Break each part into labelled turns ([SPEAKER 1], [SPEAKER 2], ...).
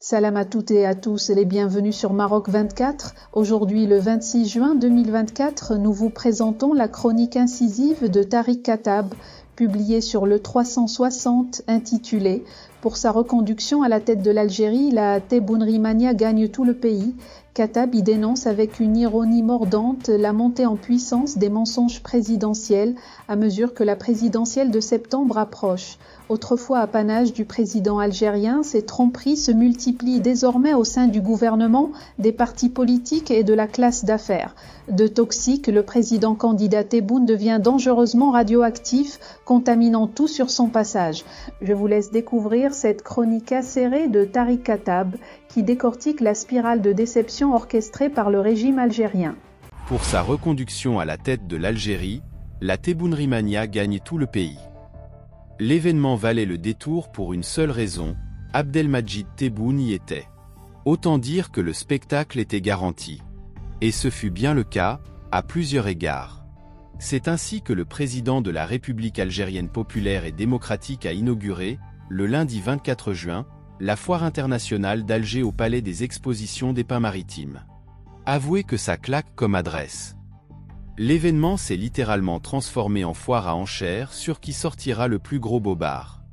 [SPEAKER 1] Salam à toutes et à tous et les bienvenus sur Maroc 24. Aujourd'hui, le 26 juin 2024, nous vous présentons la chronique incisive de Tariq Katab, publiée sur le 360, intitulée « Pour sa reconduction à la tête de l'Algérie, la Tebboune Mania gagne tout le pays ». Katab y dénonce avec une ironie mordante la montée en puissance des mensonges présidentiels à mesure que la présidentielle de septembre approche. Autrefois apanage du président algérien, ces tromperies se multiplient désormais au sein du gouvernement, des partis politiques et de la classe d'affaires. De toxique, le président candidat Tebboune devient dangereusement radioactif, contaminant tout sur son passage. Je vous laisse découvrir cette chronique acérée de Tariq Katab qui décortique la spirale de déception orchestrée par le régime algérien.
[SPEAKER 2] Pour sa reconduction à la tête de l'Algérie, la Tebboune Mania gagne tout le pays. L'événement valait le détour pour une seule raison, Abdelmadjid Tebboune y était. Autant dire que le spectacle était garanti. Et ce fut bien le cas, à plusieurs égards. C'est ainsi que le président de la République algérienne populaire et démocratique a inauguré, le lundi 24 juin, la foire internationale d'Alger au Palais des Expositions des Pins Maritimes. Avouez que ça claque comme adresse. L'événement s'est littéralement transformé en foire à enchères sur qui sortira le plus gros bobard.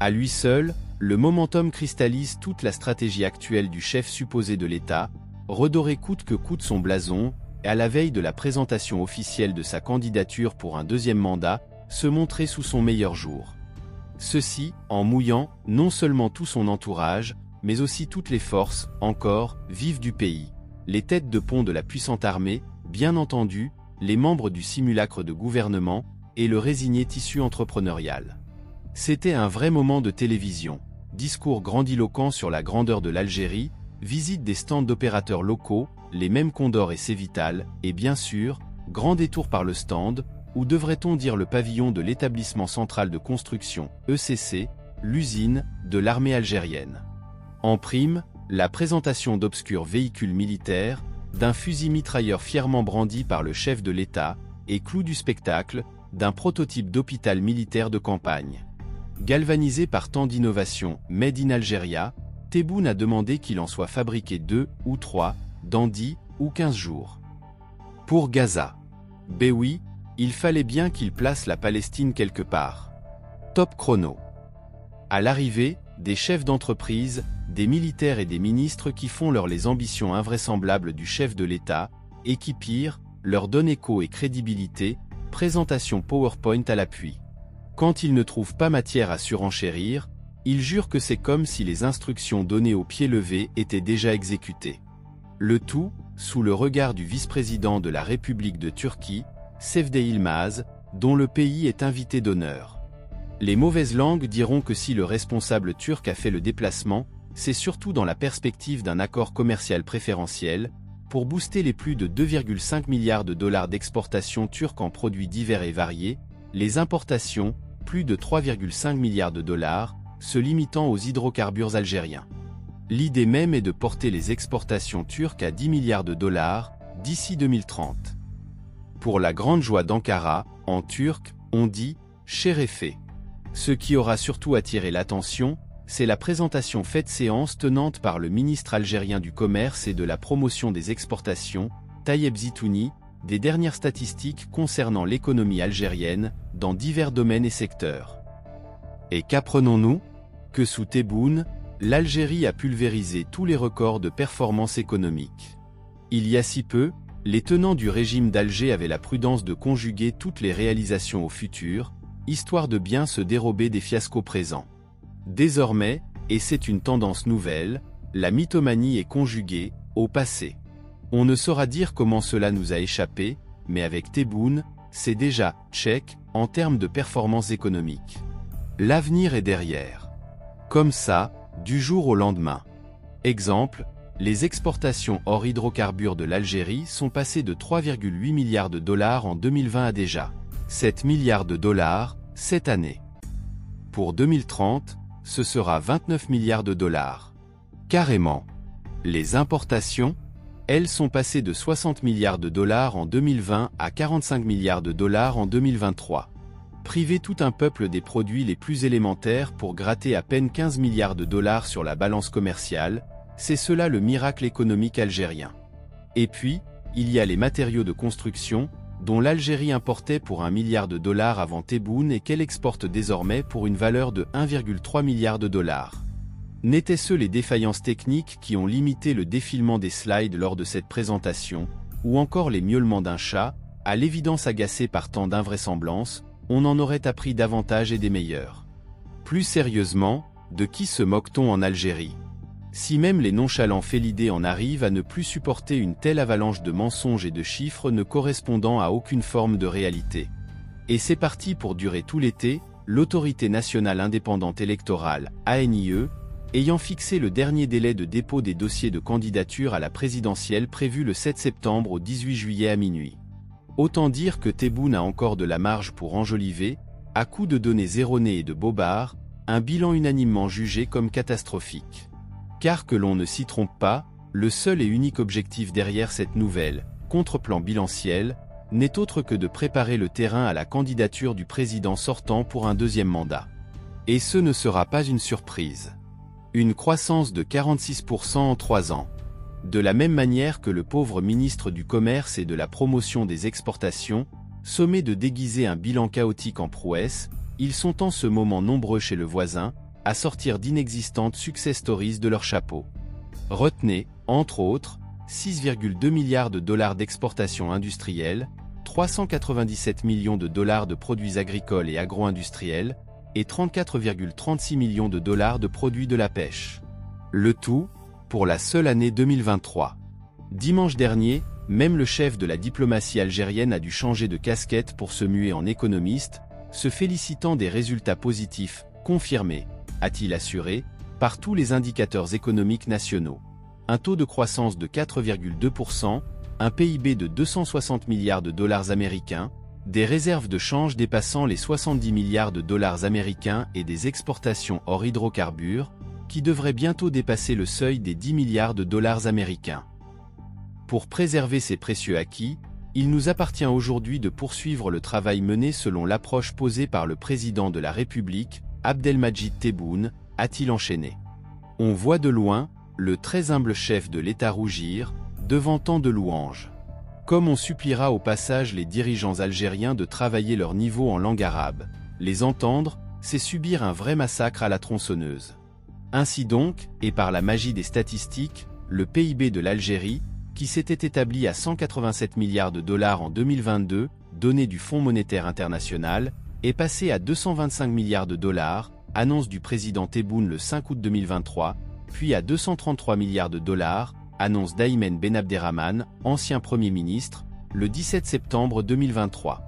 [SPEAKER 2] À lui seul, le momentum cristallise toute la stratégie actuelle du chef supposé de l'État, redorer coûte que coûte son blason, et à la veille de la présentation officielle de sa candidature pour un deuxième mandat, se montrer sous son meilleur jour. Ceci, en mouillant, non seulement tout son entourage, mais aussi toutes les forces, encore, vives du pays, les têtes de pont de la puissante armée, bien entendu, les membres du simulacre de gouvernement, et le résigné tissu entrepreneurial. C'était un vrai moment de télévision, discours grandiloquents sur la grandeur de l'Algérie, visite des stands d'opérateurs locaux, les mêmes Condor et Cévital, et bien sûr, grand détour par le stand, ou devrait-on dire le pavillon de l'établissement central de construction, ECC, l'usine de l'armée algérienne. En prime, la présentation d'obscurs véhicules militaires, d'un fusil mitrailleur fièrement brandi par le chef de l'État, et clou du spectacle, d'un prototype d'hôpital militaire de campagne. Galvanisé par tant d'innovations made in Algeria, Tebboune a demandé qu'il en soit fabriqué 2 ou 3, dans 10 ou 15 jours. Pour Gaza. Ben oui, il fallait bien qu'il place la Palestine quelque part. Top chrono. À l'arrivée, des chefs d'entreprise, des militaires et des ministres qui font les ambitions invraisemblables du chef de l'État, et qui pire, leur donnent écho et crédibilité, présentation PowerPoint à l'appui. Quand ils ne trouvent pas matière à surenchérir, ils jurent que c'est comme si les instructions données au pied levé étaient déjà exécutées. Le tout, sous le regard du vice-président de la République de Turquie, Sevde Yılmaz, dont le pays est invité d'honneur. Les mauvaises langues diront que si le responsable turc a fait le déplacement, c'est surtout dans la perspective d'un accord commercial préférentiel, pour booster les plus de 2,5 milliards de dollars d'exportation turque en produits divers et variés, les importations, plus de 3,5 milliards de dollars, se limitant aux hydrocarbures algériens. L'idée même est de porter les exportations turques à 10 milliards de dollars, d'ici 2030. Pour la grande joie d'Ankara, en turc, on dit « Şerefe ». Ce qui aura surtout attiré l'attention, c'est la présentation faite séance tenante par le ministre algérien du Commerce et de la Promotion des Exportations, Tayeb Zitouni, des dernières statistiques concernant l'économie algérienne, dans divers domaines et secteurs. Et qu'apprenons-nous? Que sous Tebboune, l'Algérie a pulvérisé tous les records de performance économique. Il y a si peu, les tenants du régime d'Alger avaient la prudence de conjuguer toutes les réalisations au futur, histoire de bien se dérober des fiascos présents. Désormais, et c'est une tendance nouvelle, la mythomanie est conjuguée au passé. On ne saura dire comment cela nous a échappé, mais avec Tebboune, c'est déjà check en termes de performance économique. L'avenir est derrière. Comme ça, du jour au lendemain. Exemple, les exportations hors hydrocarbures de l'Algérie sont passées de 3,8 milliards de dollars en 2020 à déjà 7 milliards de dollars cette année. Pour 2030, ce sera 29 milliards de dollars. Carrément. Les importations, elles sont passées de 60 milliards de dollars en 2020 à 45 milliards de dollars en 2023. Priver tout un peuple des produits les plus élémentaires pour gratter à peine 15 milliards de dollars sur la balance commerciale, c'est cela le miracle économique algérien. Et puis, il y a les matériaux de construction, dont l'Algérie importait pour $1 milliard avant Tebboune et qu'elle exporte désormais pour une valeur de $1,3 milliard. N'étaient-ce les défaillances techniques qui ont limité le défilement des slides lors de cette présentation, ou encore les miaulements d'un chat, à l'évidence agacé par tant d'invraisemblances, on en aurait appris davantage et des meilleurs. Plus sérieusement, de qui se moque-t-on en Algérie? Si même les nonchalants félidés en arrivent à ne plus supporter une telle avalanche de mensonges et de chiffres ne correspondant à aucune forme de réalité. Et c'est parti pour durer tout l'été, l'Autorité nationale indépendante électorale, ANIE, ayant fixé le dernier délai de dépôt des dossiers de candidature à la présidentielle prévu le 7 septembre au 18 juillet à minuit. Autant dire que Tebboune a encore de la marge pour enjoliver, à coups de données erronées et de bobards, un bilan unanimement jugé comme catastrophique. Car que l'on ne s'y trompe pas, le seul et unique objectif derrière cette nouvelle, contre-plan bilanciel, n'est autre que de préparer le terrain à la candidature du président sortant pour un deuxième mandat. Et ce ne sera pas une surprise. Une croissance de 46% en 3 ans. De la même manière que le pauvre ministre du Commerce et de la Promotion des Exportations, sommé de déguiser un bilan chaotique en prouesse, ils sont en ce moment nombreux chez le voisin, à sortir d'inexistantes success stories de leur chapeau. Retenez, entre autres, $6,2 milliards d'exportations industrielles, $397 millions de produits agricoles et agro-industriels, et $34,36 millions de produits de la pêche. Le tout, pour la seule année 2023. Dimanche dernier, même le chef de la diplomatie algérienne a dû changer de casquette pour se muer en économiste, se félicitant des résultats positifs, confirmés, a-t-il assuré, par tous les indicateurs économiques nationaux. Un taux de croissance de 4,2%, un PIB de $260 milliards américains, des réserves de change dépassant les $70 milliards américains et des exportations hors hydrocarbures, qui devraient bientôt dépasser le seuil des $10 milliards américains. Pour préserver ces précieux acquis, il nous appartient aujourd'hui de poursuivre le travail mené selon l'approche posée par le président de la République, Abdelmadjid Tebboune, a-t-il enchaîné. On voit de loin, le très humble chef de l'État rougir, devant tant de louanges. Comme on suppliera au passage les dirigeants algériens de travailler leur niveau en langue arabe, les entendre, c'est subir un vrai massacre à la tronçonneuse. Ainsi donc, et par la magie des statistiques, le PIB de l'Algérie, qui s'était établi à $187 milliards en 2022, données du Fonds monétaire international, est passé à $225 milliards, annonce du président Tebboune le 5 août 2023, puis à $233 milliards, annonce d'Aymen Ben Abderrahmane, ancien Premier ministre, le 17 septembre 2023.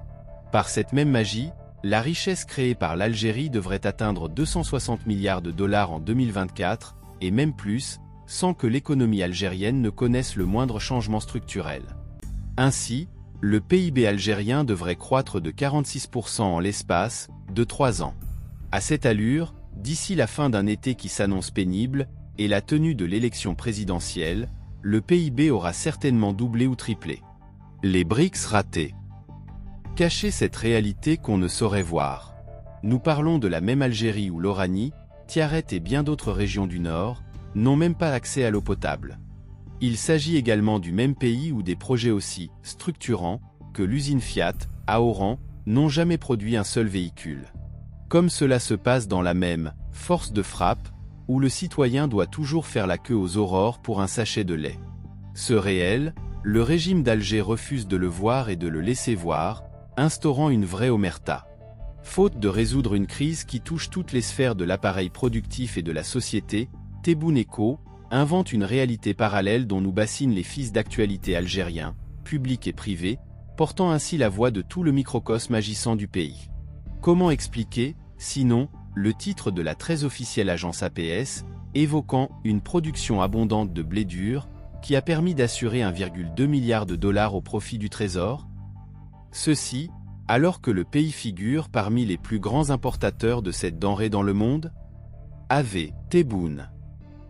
[SPEAKER 2] Par cette même magie, la richesse créée par l'Algérie devrait atteindre $260 milliards en 2024, et même plus, sans que l'économie algérienne ne connaisse le moindre changement structurel. Ainsi, le PIB algérien devrait croître de 46% en l'espace de 3 ans. À cette allure, d'ici la fin d'un été qui s'annonce pénible, et la tenue de l'élection présidentielle, le PIB aura certainement doublé ou triplé. Les BRICS ratés. Cachez cette réalité qu'on ne saurait voir. Nous parlons de la même Algérie où l'Oranie, Tiaret et bien d'autres régions du Nord, n'ont même pas accès à l'eau potable. Il s'agit également du même pays où des projets aussi structurants que l'usine Fiat, à Oran, n'ont jamais produit un seul véhicule. Comme cela se passe dans la même force de frappe, où le citoyen doit toujours faire la queue aux aurores pour un sachet de lait. Ce réel, le régime d'Alger refuse de le voir et de le laisser voir, instaurant une vraie omerta. Faute de résoudre une crise qui touche toutes les sphères de l'appareil productif et de la société, Tebboune & Co. invente une réalité parallèle dont nous bassinent les fils d'actualité algériens, publics et privés, portant ainsi la voix de tout le microcosme agissant du pays. Comment expliquer, sinon, le titre de la très officielle agence APS, évoquant une production abondante de blé dur, qui a permis d'assurer $1,2 milliard au profit du Trésor? Ceci, alors que le pays figure parmi les plus grands importateurs de cette denrée dans le monde? AV, Tebboune.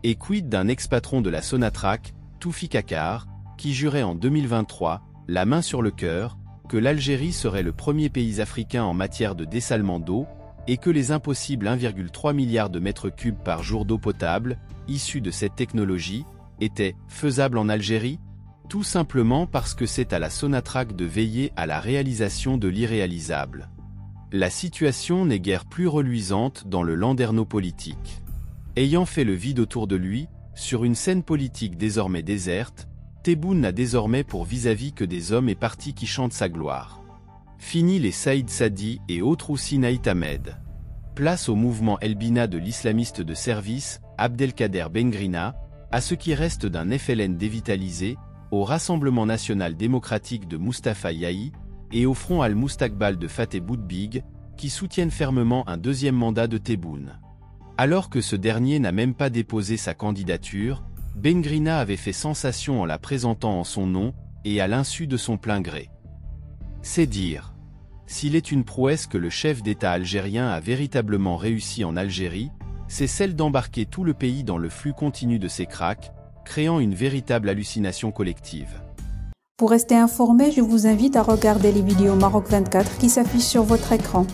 [SPEAKER 2] Et quid d'un ex-patron de la Sonatrach, Toufi Kakar, qui jurait en 2023, la main sur le cœur, que l'Algérie serait le premier pays africain en matière de dessalement d'eau, et que les impossibles 1,3 milliard de mètres cubes par jour d'eau potable, issus de cette technologie, étaient faisables en Algérie? Tout simplement parce que c'est à la Sonatrach de veiller à la réalisation de l'irréalisable. La situation n'est guère plus reluisante dans le landerneau politique. Ayant fait le vide autour de lui, sur une scène politique désormais déserte, Tebboune n'a désormais pour vis-à-vis que des hommes et partis qui chantent sa gloire. Fini les Saïd Sadi et autres Ousinaït Ahmed. Place au mouvement Elbina de l'islamiste de service, Abdelkader Bengrina, à ce qui reste d'un FLN dévitalisé, au Rassemblement national démocratique de Mustapha Yahi, et au Front al-Mustakbal de Fateh Boutbig, qui soutiennent fermement un deuxième mandat de Tebboune. Alors que ce dernier n'a même pas déposé sa candidature, Bengrina avait fait sensation en la présentant en son nom, et à l'insu de son plein gré. C'est dire. S'il est une prouesse que le chef d'État algérien a véritablement réussi en Algérie, c'est celle d'embarquer tout le pays dans le flux continu de ses cracks, créant une véritable hallucination collective.
[SPEAKER 1] Pour rester informé, je vous invite à regarder les vidéos Maroc 24 qui s'affichent sur votre écran.